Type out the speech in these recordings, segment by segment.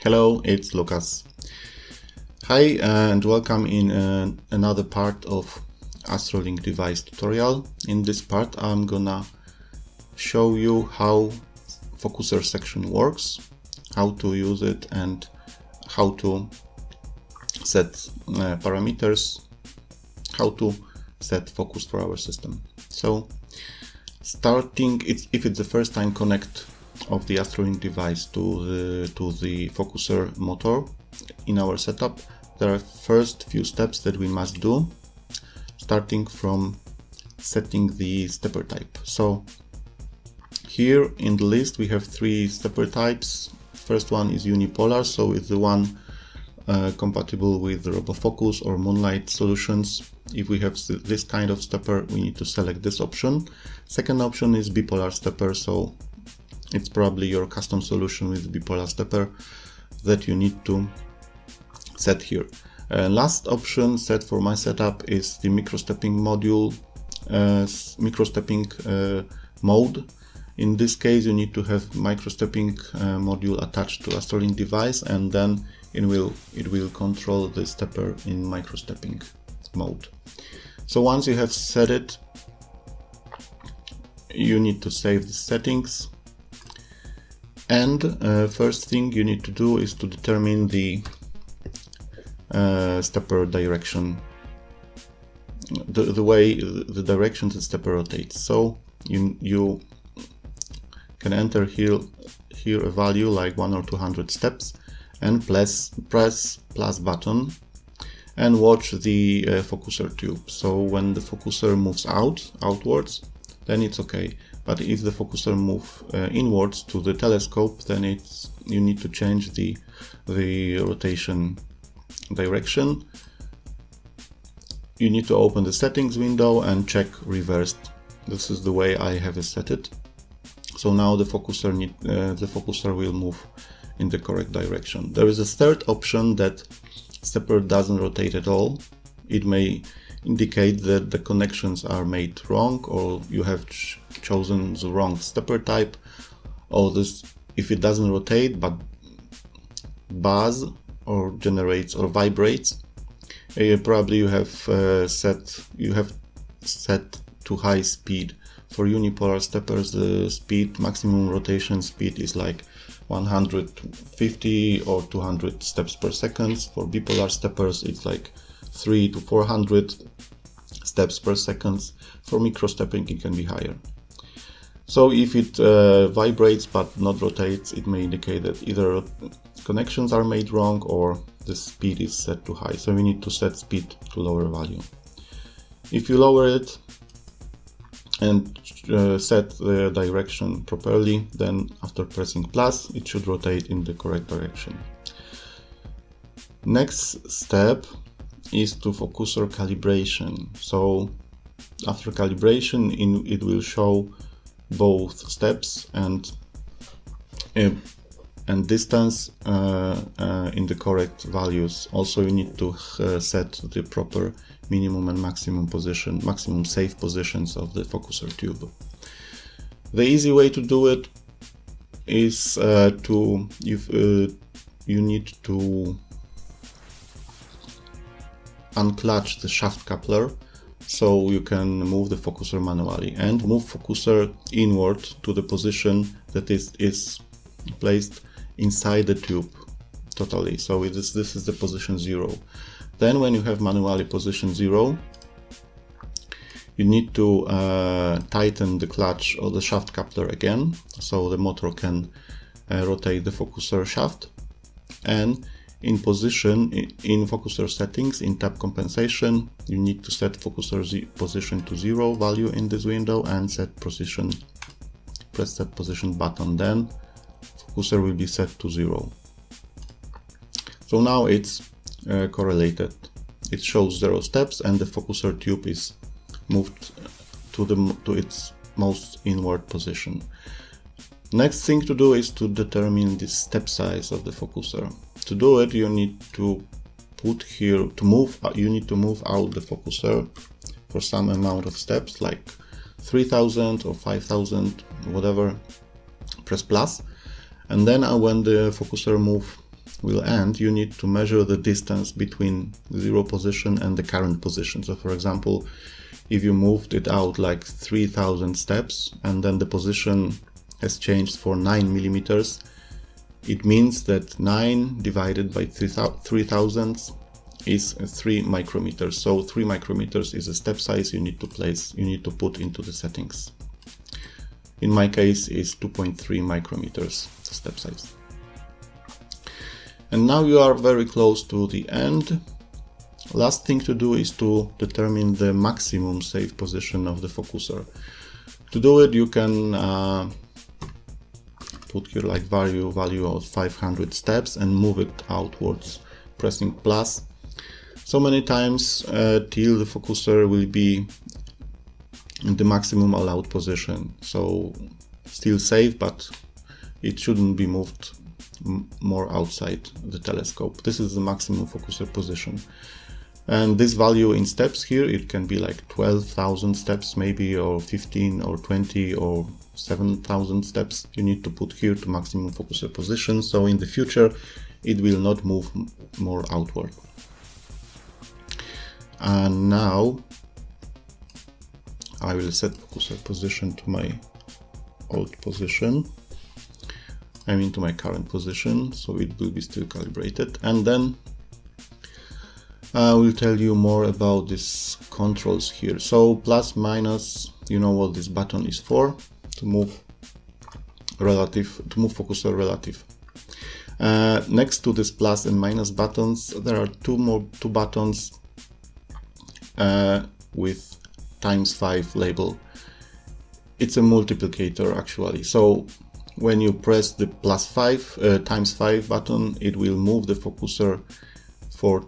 Hello, it's Lucas. Hi and welcome in another part of AstroLink device tutorial. In this part I'm gonna show you how focuser section works, how to use it and how to set parameters, how to set focus for our system. So starting, if it's the first time connect of the AstroLink device to the focuser motor in our setup, there are first few steps that we must do, starting from setting the stepper type. So here in the list we have three stepper types. First one is unipolar, so it's the one compatible with RoboFocus or Moonlight solutions. If we have this kind of stepper, we need to select this option. Second option is bipolar stepper, so it's probably your custom solution with bipolar stepper that you need to set here. Last option set for my setup is the microstepping module, microstepping mode. In this case, you need to have microstepping module attached to AstroLink device, and then it will control the stepper in microstepping mode. So once you have set it, you need to save the settings. And first thing you need to do is to determine the stepper direction, the way the direction the stepper rotates. So you can enter here a value like 100 or 200 steps and press plus button and watch the focuser tube. So when the focuser moves outwards, then it's okay. But if the focuser moves inwards to the telescope, then you need to change the rotation direction. You need to open the settings window and check reversed. This is the way I have it set it. So now the focuser will move in the correct direction. There is a third option that stepper doesn't rotate at all. It may indicate that the connections are made wrong, or you have chosen the wrong stepper type, or this, if it doesn't rotate but buzz or generates or vibrates, probably you have set to high speed. For unipolar steppers, the maximum rotation speed is like 150 or 200 steps per second. For bipolar steppers, it's like 300 to 400 steps per second. For microstepping, it can be higher. So if it vibrates but not rotates, it may indicate that either connections are made wrong or the speed is set too high. So we need to set speed to lower value. If you lower it and set the direction properly, then after pressing plus, it should rotate in the correct direction. Next step is to focuser calibration. So after calibration, it will show both steps and distance in the correct values. Also, you need to set the proper minimum and maximum safe positions of the focuser tube. The easy way to do it is you need to unclutch the shaft coupler, so you can move the focuser manually and move focuser inward to the position that is placed inside the tube totally. So this is the position 0. Then when you have manually position 0, you need to tighten the clutch or the shaft coupler again, so the motor can rotate the focuser shaft. And in focuser settings, in tab compensation, you need to set focuser position to 0 value in this window and set position. Press set position button, then focuser will be set to 0. So now it's correlated. It shows 0 steps and the focuser tube is moved to its most inward position. Next thing to do is to determine the step size of the focuser. To do it, you need to move out the focuser for some amount of steps, like 3000 or 5000, whatever. Press plus, and then when the focuser move will end, you need to measure the distance between the 0 position and the current position. So for example, if you moved it out like 3000 steps and then the position has changed for 9 millimeters, it means that 9 divided by 3000 is 3 micrometers. So 3 micrometers is a step size you need to put into the settings. In my case is 2.3 micrometers step size. And now you are very close to the end. Last thing to do is to determine the maximum safe position of the focuser. To do it, you can put here like value of 500 steps and move it outwards, pressing plus so many times till the focuser will be in the maximum allowed position. So still safe, but it shouldn't be moved more outside the telescope. This is the maximum focuser position. And this value in steps here, it can be like 12,000 steps maybe, or 15 or 20 or 7,000 steps you need to put here to maximum focuser position. So in the future, it will not move more outward. And now I will set focuser position to my old position. I mean to my current position, so it will be still calibrated. And then I will tell you more about these controls here. So plus, minus, you know what this button is for, to move focuser relative. Next to this plus and minus buttons, there are two buttons with ×5 label. It's a multiplicator actually. So when you press the +5 ×5 button, it will move the focuser for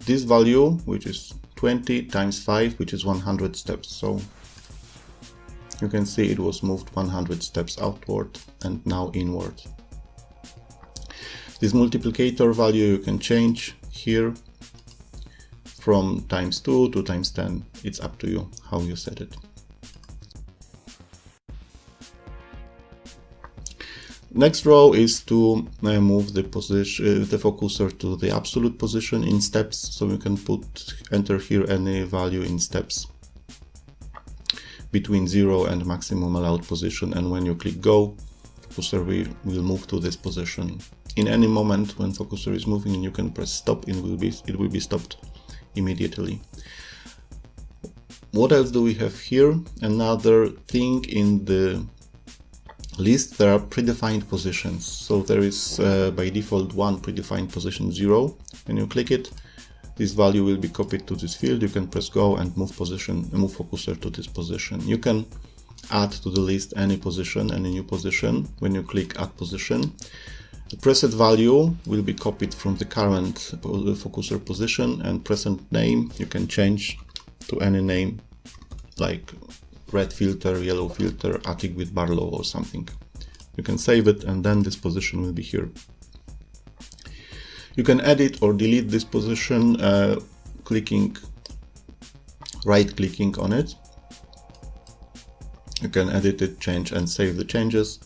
this value, which is 20 × 5, which is 100 steps. So you can see it was moved 100 steps outward and now inward. This multiplicator value you can change here from ×2 to ×10. It's up to you how you set it. Next row is to move the focuser to the absolute position in steps. So you can enter here any value in steps between 0 and maximum allowed position. And when you click go, focuser will move to this position. In any moment when focuser is moving, and you can press stop, it will be stopped immediately. What else do we have here? Another thing in the list, there are predefined positions. So there is by default one predefined position 0. When you click it, this value will be copied to this field. You can press go and move focuser to this position. You can add to the list any position, any new position. When you click add position, the preset value will be copied from the current focuser position, and present name you can change to any name like red filter, yellow filter, attic with Barlow or something. You can save it and then this position will be here. You can edit or delete this position right clicking on it. You can edit it, change and save the changes,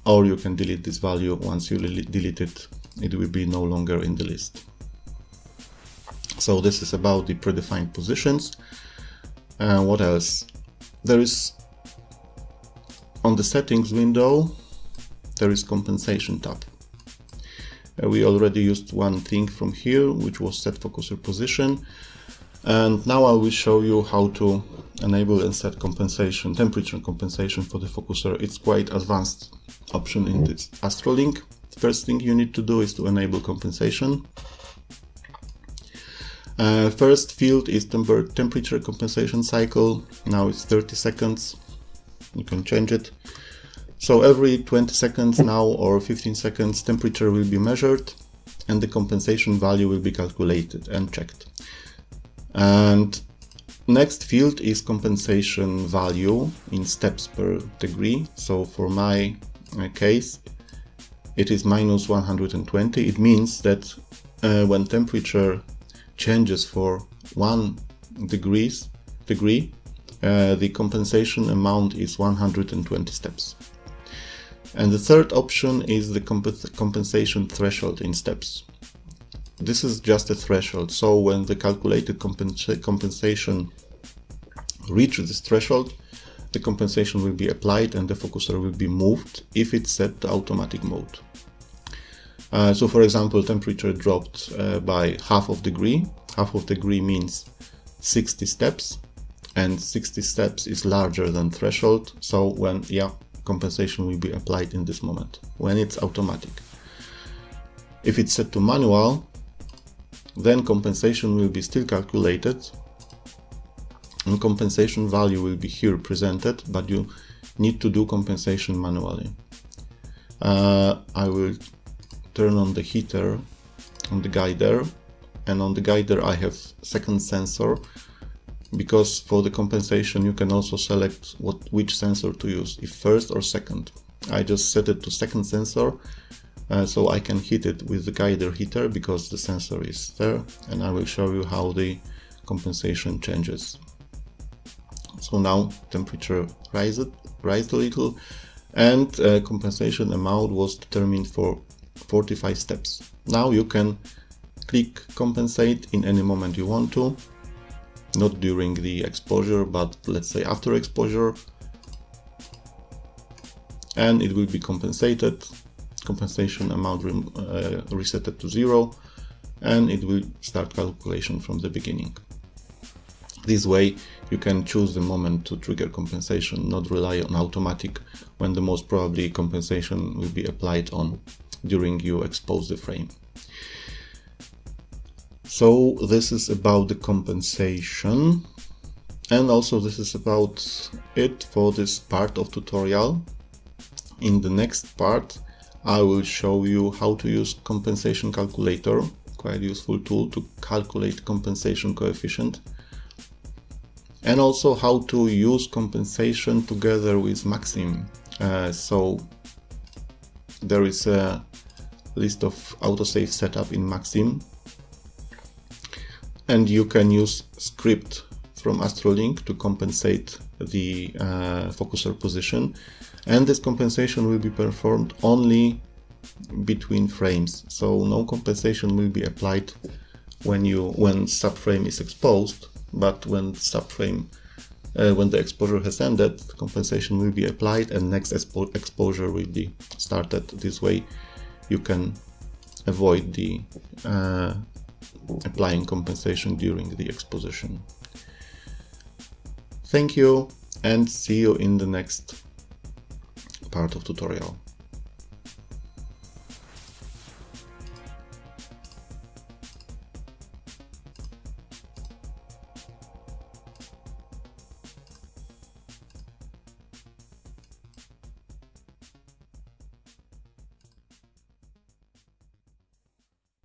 or you can delete this value. Once you delete it, it will be no longer in the list. So this is about the predefined positions. What else? There is, on the settings window, there is compensation tab. We already used one thing from here, which was set focuser position. And now I will show you how to enable and set compensation, temperature compensation for the focuser. It's quite advanced option in this AstroLink. The first thing you need to do is to enable compensation. First field is temperature compensation cycle. Now it's 30 seconds. You can change it. So every 20 seconds now or 15 seconds, temperature will be measured and the compensation value will be calculated and checked. And next field is compensation value in steps per degree. So for my case, it is -120. It means that when temperature changes for 1 degree, the compensation amount is 120 steps. And the third option is the compensation threshold in steps. This is just a threshold, so when the calculated compensation reaches this threshold, the compensation will be applied and the focuser will be moved if it's set to automatic mode. So for example, temperature dropped by half of degree. Half of degree means 60 steps, and 60 steps is larger than threshold, so when, compensation will be applied in this moment, when it's automatic. If it's set to manual, then compensation will be still calculated, and compensation value will be here presented, but you need to do compensation manually. I will turn on the heater on the guider, and on the guider I have second sensor, because for the compensation you can also select which sensor to use, if first or second. I just set it to second sensor, so I can hit it with the guider heater because the sensor is there, and I will show you how the compensation changes. So now temperature rised a little, and compensation amount was determined for 45 steps. Now you can click compensate in any moment you want to, not during the exposure, but let's say after exposure, and it will be compensated. Compensation amount reset to 0, and it will start calculation from the beginning. This way you can choose the moment to trigger compensation, not rely on automatic, when the most probably compensation will be applied on during you expose the frame. So this is about the compensation, and also this is about it for this part of tutorial. In the next part I will show you how to use compensation calculator, quite useful tool to calculate compensation coefficient, and also how to use compensation together with Maxim. So there is a list of autosave setup in Maxim, and you can use script from AstroLink to compensate the focuser position, and this compensation will be performed only between frames, so no compensation will be applied when subframe is exposed, but when the exposure has ended, compensation will be applied and next exposure will be started. This way you can avoid the applying compensation during the exposition. Thank you, and see you in the next part of tutorial.